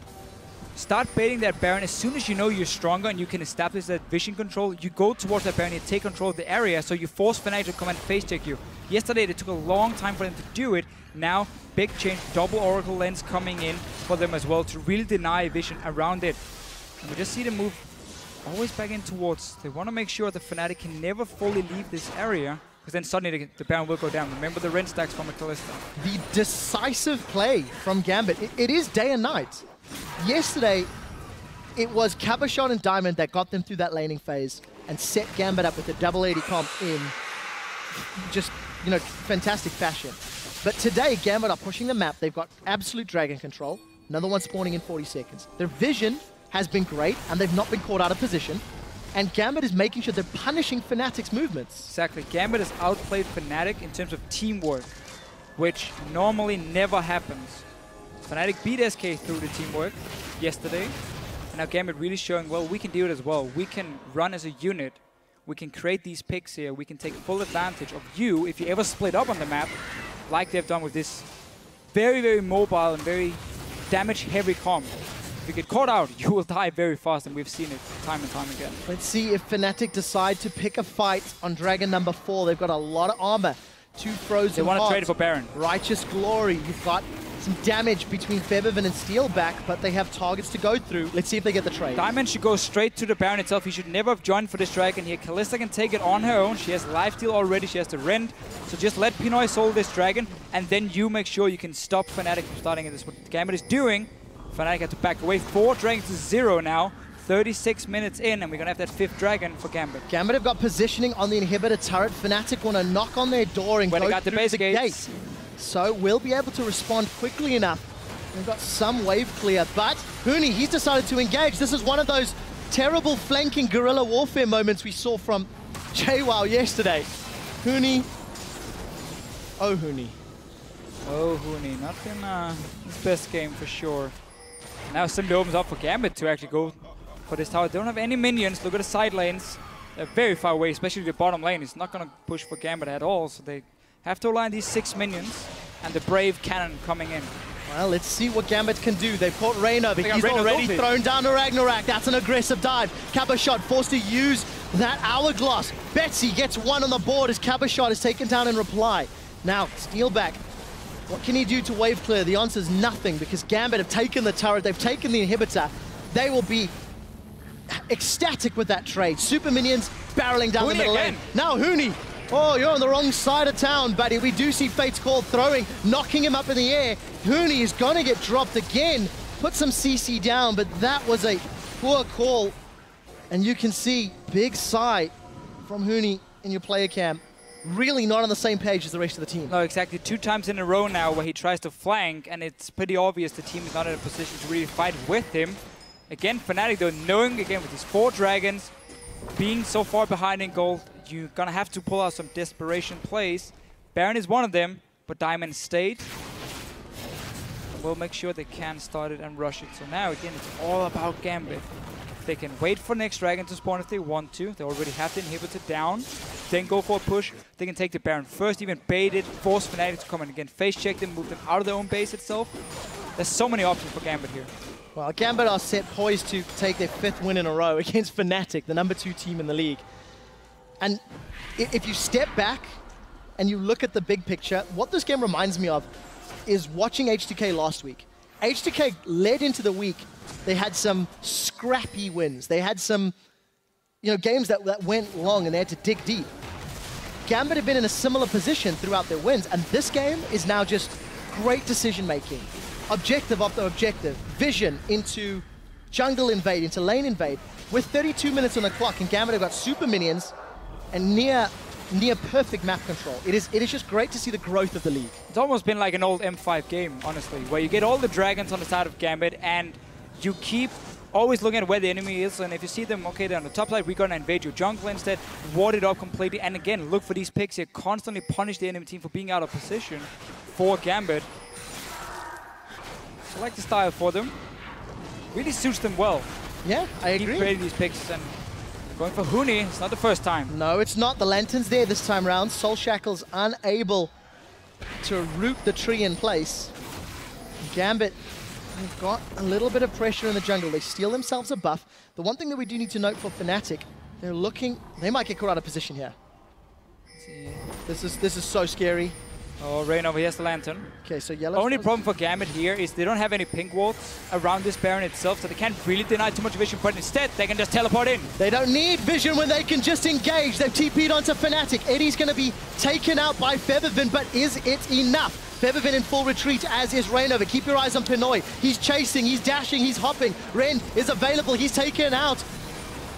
Start baiting that Baron as soon as you know you're stronger and you can establish that vision control. You go towards that Baron, you take control of the area, so you force Fnatic to come and face check you. Yesterday, it took a long time for them to do it. Now, big change, double Oracle lens coming in for them as well to really deny vision around it. And we just see them move always back in towards. They want to make sure that Fnatic can never fully leave this area, because then suddenly the Baron will go down. Remember the Ren stacks from Kalista. The decisive play from Gambit. It is day and night. Yesterday, it was Cabochon and Diamond that got them through that laning phase and set Gambit up with a double 80 comp in just, you know, fantastic fashion. But today, Gambit are pushing the map. They've got absolute dragon control. Another one spawning in 40 seconds. Their vision has been great, and they've not been caught out of position. And Gambit is making sure they're punishing Fnatic's movements. Exactly. Gambit has outplayed Fnatic in terms of teamwork, which normally never happens. Fnatic beat SK through the teamwork yesterday, and now Gambit really showing, well, we can do it as well. We can run as a unit. We can create these picks here. We can take full advantage of you if you ever split up on the map, like they've done with this very, very mobile and very damage-heavy comp. If you get caught out, you will die very fast, and we've seen it time and time again. Let's see if Fnatic decide to pick a fight on Dragon number 4. They've got a lot of armor. 2 frozen They want to trade it for Baron. Righteous Glory. You've got some damage between Febiven and Steelback, but they have targets to go through. Let's see if they get the trade. Diamond should go straight to the Baron itself. He should never have joined for this dragon here. Kalista can take it on her own. She has lifesteal already. She has the rend. So just let Pinoy soul this dragon, and then you make sure you can stop Fnatic from starting it. This is what Gambit is doing. Fnatic had to back away. 4 dragons to 0 now. 36 minutes in, and we're going to have that 5th dragon for Gambit. Gambit have got positioning on the inhibitor turret. Fnatic want to knock on their door and go got the through base the gates. gate. So we'll be able to respond quickly enough. We've got some wave clear, but Huni, he's decided to engage. This is one of those terrible flanking guerrilla warfare moments we saw from JWoww yesterday. Huni. Oh, Huni. Oh, Huni. Not in his best game for sure. Now simply opens up for Gambit to actually go for this tower. They don't have any minions. Look at the side lanes. They're very far away, especially the bottom lane. It's not going to push for Gambit at all, so they have to align these 6 minions and the Brave Cannon coming in. Well, let's see what Gambit can do. They've caught Rainover. He's already thrown down to Ragnarok. That's an aggressive dive. Cabochon forced to use that Hourglass. Betsy gets one on the board as Cabochon is taken down in reply. Now, Steelback. What can he do to wave clear? The answer is nothing, because Gambit have taken the turret. They've taken the inhibitor. They will be ecstatic with that trade. Super minions barreling down the middle lane. Now Huni. Oh, you're on the wrong side of town, buddy. We do see Fate's Call throwing, knocking him up in the air. Huni is going to get dropped again. Put some CC down, but that was a poor call. And you can see big sigh from Huni in your player cam. Really not on the same page as the rest of the team. No, exactly. 2 times in a row now where he tries to flank, and it's pretty obvious the team is not in a position to really fight with him. Again, Fnatic, though, knowing again with these 4 dragons, being so far behind in gold, you're going to have to pull out some desperation plays. Baron is one of them, but Diamond stayed. And we'll make sure they can start it and rush it. So now, again, it's all about Gambit. They can wait for next dragon to spawn if they want to. They already have the inhibitor down. Then go for a push. They can take the Baron first, even bait it, force Fnatic to come in again, face check them, move them out of their own base itself. There's so many options for Gambit here. Well, Gambit are set poised to take their 5th win in a row against Fnatic, the number 2 team in the league. And if you step back and you look at the big picture, what this game reminds me of is watching H2K last week. H2K led into the week. They had some scrappy wins. They had some, games that went long and they had to dig deep. Gambit have been in a similar position throughout their wins, and this game is now just great decision-making. Objective after objective, vision into jungle invade, into lane invade. With 32 minutes on the clock, and Gambit have got super minions and near perfect map control. It is just great to see the growth of the league. It's almost been like an old M5 game, honestly, where you get all the dragons on the side of Gambit and you keep always looking at where the enemy is, and if you see them, okay, they're on the top side, we're going to invade your jungle instead, ward it up completely, and again, look for these picks here, constantly punish the enemy team for being out of position for Gambit. I like the style for them. Really suits them well. Yeah, I agree. Keep creating these picks and going for Huni. It's not the first time. No, it's not. The Lantern's there this time round. Soul Shackle's unable to root the tree in place. Gambit, they've got a little bit of pressure in the jungle. They steal themselves a buff. The one thing that we do need to note for Fnatic, they're looking, they might get caught out of position here. This is so scary. Oh, Reignover, he has the Lantern. Okay, so yellow. Only problem for Gambit here is they don't have any pink wards around this Baron itself, so they can't really deny too much vision, but instead they can just teleport in. They don't need vision when they can just engage. They've TP'd onto Fnatic. Eddie's going to be taken out by Feathervin, but is it enough? Feathervin in full retreat, as is Reignover. Keep your eyes on Pinoy. He's chasing, he's dashing, he's hopping. Ren is available, he's taken out.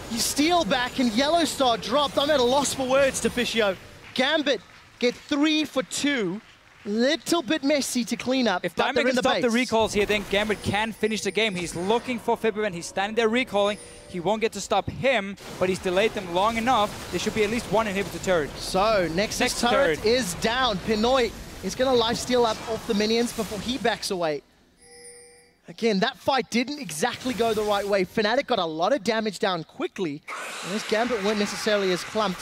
You steal back and Yellow Star dropped. I'm at a loss for words, Deficio. Gambit get 3 for 2. Little bit messy to clean up. If Diamond can stop the recalls here, then Gambit can finish the game. He's looking for Feathervin. He's standing there recalling. He won't get to stop him, but he's delayed them long enough. There should be at least one inhibitor turret. So, Nexus turret is down. Pinoy is going to lifesteal up off the minions before he backs away. Again, that fight didn't exactly go the right way. Fnatic got a lot of damage down quickly, and this Gambit weren't necessarily as clumped.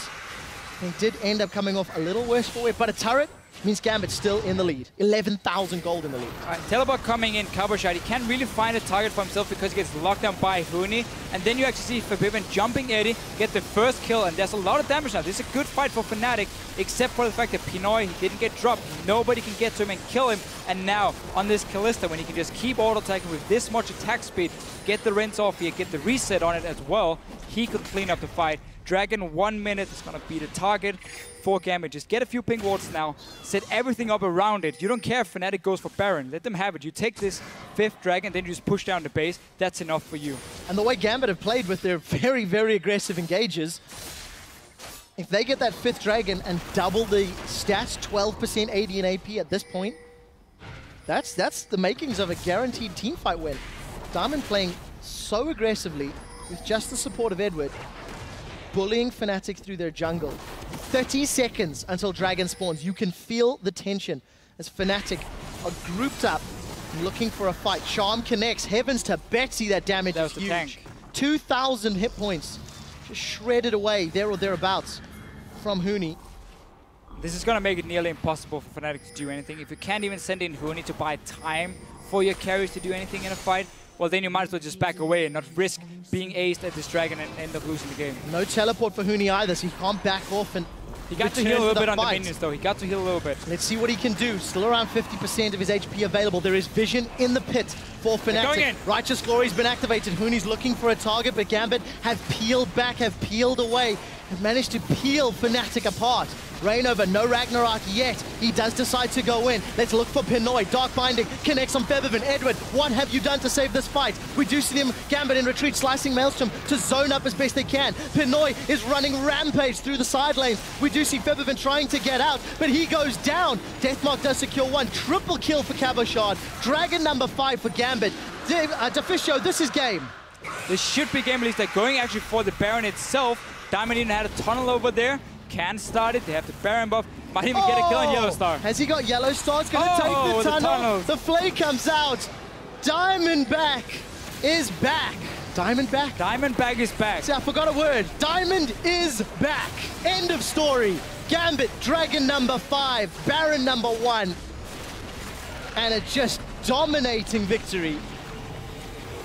They did end up coming off a little worse for it, but a turret means Gambit's still in the lead. 11,000 gold in the lead. All right, Teleport coming in, cover shot. He can't really find a target for himself because he gets locked down by Huni. And then you actually see Feathervin jumping Eddie, get the first kill, and there's a lot of damage now. This is a good fight for Fnatic, except for the fact that Pinoy, he didn't get dropped. Nobody can get to him and kill him. And now, on this Kalista, when he can just keep auto-attacking with this much attack speed, get the rinse off here, get the reset on it as well, he could clean up the fight. Dragon 1 minute is going to be the target for Gambit. Just get a few ping wards now, set everything up around it. You don't care if Fnatic goes for Baron. Let them have it. You take this 5th Dragon, then you just push down the base. That's enough for you. And the way Gambit have played with their very, very aggressive engages, if they get that 5th Dragon and double the stats, 12% AD and AP at this point, that's the makings of a guaranteed teamfight win. Diamond playing so aggressively with just the support of Edward, bullying Fnatic through their jungle. 30 seconds until Dragon spawns. You can feel the tension as Fnatic are grouped up looking for a fight. Charm connects. Heavens to Betsy, that damage is huge. Tank. 2,000 hit points. Just shredded away there or thereabouts from Huni. This is going to make it nearly impossible for Fnatic to do anything. If you can't even send in Huni to buy time for your carries to do anything in a fight, well, then you might as well just back away and not risk being aced at this Dragon and end up losing the game. No teleport for Huni either, so he can't back off and he got to heal a little bit on the minions, though. He got to heal a little bit. Let's see what he can do. Still around 50% of his HP available. There is vision in the pit for Fnatic. Righteous Glory's been activated. Huni's looking for a target, but Gambit have peeled back, have peeled away, have managed to peel Fnatic apart. Reignover, no Ragnarok yet. He does decide to go in. Let's look for Pinoy. Dark Binding connects on Feathervin. Edward, what have you done to save this fight? We do see him, Gambit in retreat, slicing Maelstrom to zone up as best they can. Pinoy is running rampage through the side lanes. We do see Feathervin trying to get out, but he goes down. Deathmark does secure one. Triple kill for Cabochard. Dragon number 5 for Gambit. Deficio, this is game. This should be game, at least. They're going actually for the Baron itself. Diamond even had a tunnel over there. Can start it. They have the Baron buff. Might even get a kill on Yellow Star. Has he got Yellow Star? It's going to take the tunnel. The flay comes out. Diamondback is back. Diamondback? Diamondback is back. See, I forgot a word. Diamond is back. End of story. Gambit, Dragon number 5, Baron number 1. And a just dominating victory.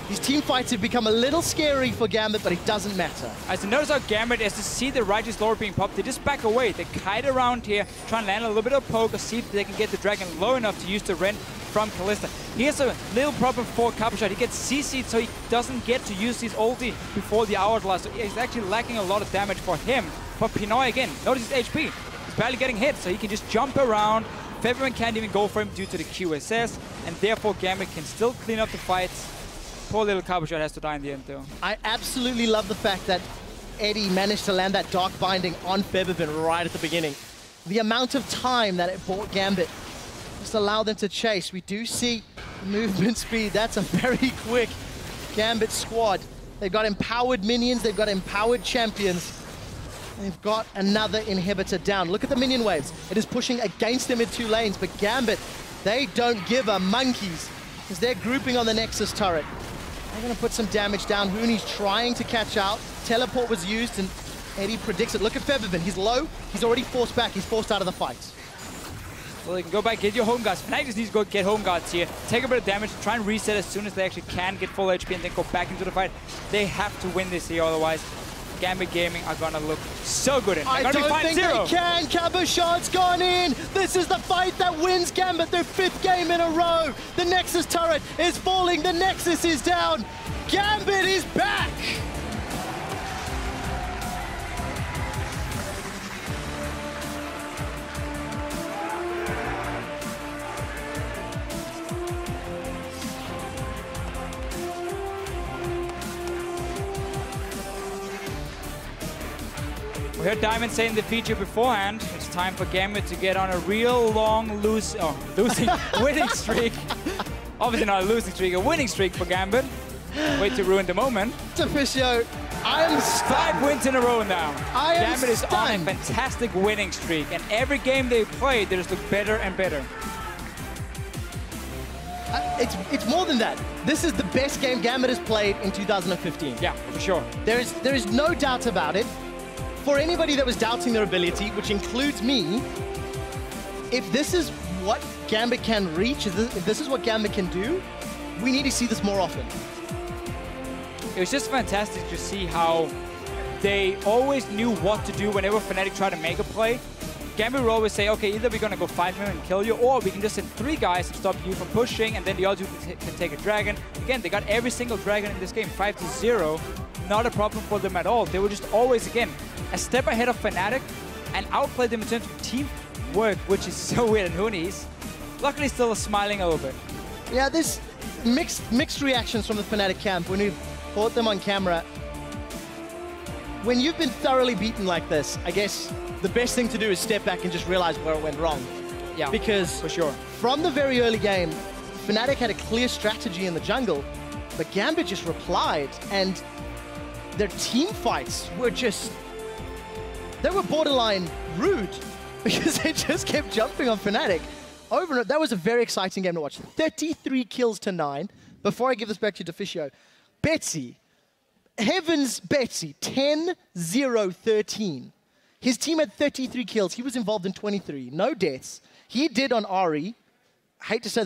These team fights have become a little scary for Gambit, but it doesn't matter. As you notice how Gambit, as to see the Righteous Lord being popped, they just back away. They kite around here, try and land a little bit of poke, see if they can get the Dragon low enough to use the Ren from Kalista. Here's a little problem for Cabochard. He gets CC'd, so he doesn't get to use his ulti before the hourglass. So he's actually lacking a lot of damage for him. For Pinoy, again, notice his HP. He's barely getting hit, so he can just jump around. Feathervin can't even go for him due to the QSS, and therefore Gambit can still clean up the fights. Poor little Cabochard has to die in the end, though. I absolutely love the fact that Eddie managed to land that Dark Binding on Feathervin right at the beginning. The amount of time that it bought Gambit just allowed them to chase. We do see movement speed. That's a very quick Gambit squad. They've got empowered minions, they've got empowered champions. They've got another inhibitor down. Look at the minion waves. It is pushing against them in 2 lanes, but Gambit, they don't give a monkeys because they're grouping on the Nexus turret. They're going to put some damage down. Hooney's trying to catch out. Teleport was used, and Eddie predicts it. Look at Febiven. He's low. He's already forced back. He's forced out of the fight. Well, they can go back, get your home guards. Fnatic just needs to go get home guards here. Take a bit of damage, try and reset as soon as they actually can get full HP and then go back into the fight. They have to win this here, otherwise Gambit Gaming are gonna look so good. I don't think they can. Cabochard's gone in. This is the fight that wins Gambit their 5th game in a row. The Nexus turret is falling. The Nexus is down. Gambit is back. We heard Diamond say in the feature beforehand, it's time for Gambit to get on a real long winning streak. Obviously not a losing streak, a winning streak for Gambit. Way to ruin the moment. Officio, I am stunned. 5 wins in a row now. Gambit is on a stunned. fantastic winning streak, and every game they play, they just look better and better. It's more than that. This is the best game Gambit has played in 2015. Yeah, for sure. There is no doubt about it. For anybody that was doubting their ability, which includes me, if this is what Gambit can reach, if this is what Gambit can do, we need to see this more often. It was just fantastic to see how they always knew what to do whenever Fnatic tried to make a play. Gambit would always say, okay, either we're going to go 5 minutes and kill you, or we can just send 3 guys and stop you from pushing, and then the other 2 can take a dragon. Again, they got every single dragon in this game, 5-0. Not a problem for them at all. They were just always, again, a step ahead of Fnatic and outplayed them in terms of teamwork, which is so weird. And Hooney's luckily still smiling a little bit. Yeah, this mixed reactions from the Fnatic camp when we've caught them on camera. When you've been thoroughly beaten like this, I guess the best thing to do is step back and just realize where it went wrong. Yeah, because for sure. From the very early game, Fnatic had a clear strategy in the jungle, but Gambit just replied, and their team fights were just, they were borderline rude because they just kept jumping on Fnatic over and over. That was a very exciting game to watch. 33 kills to 9. Before I give this back to Deficio, Betsy, Heavens Betsy, 10-0-13. His team had 33 kills. He was involved in 23. No deaths. He did on Ari. I hate to say this.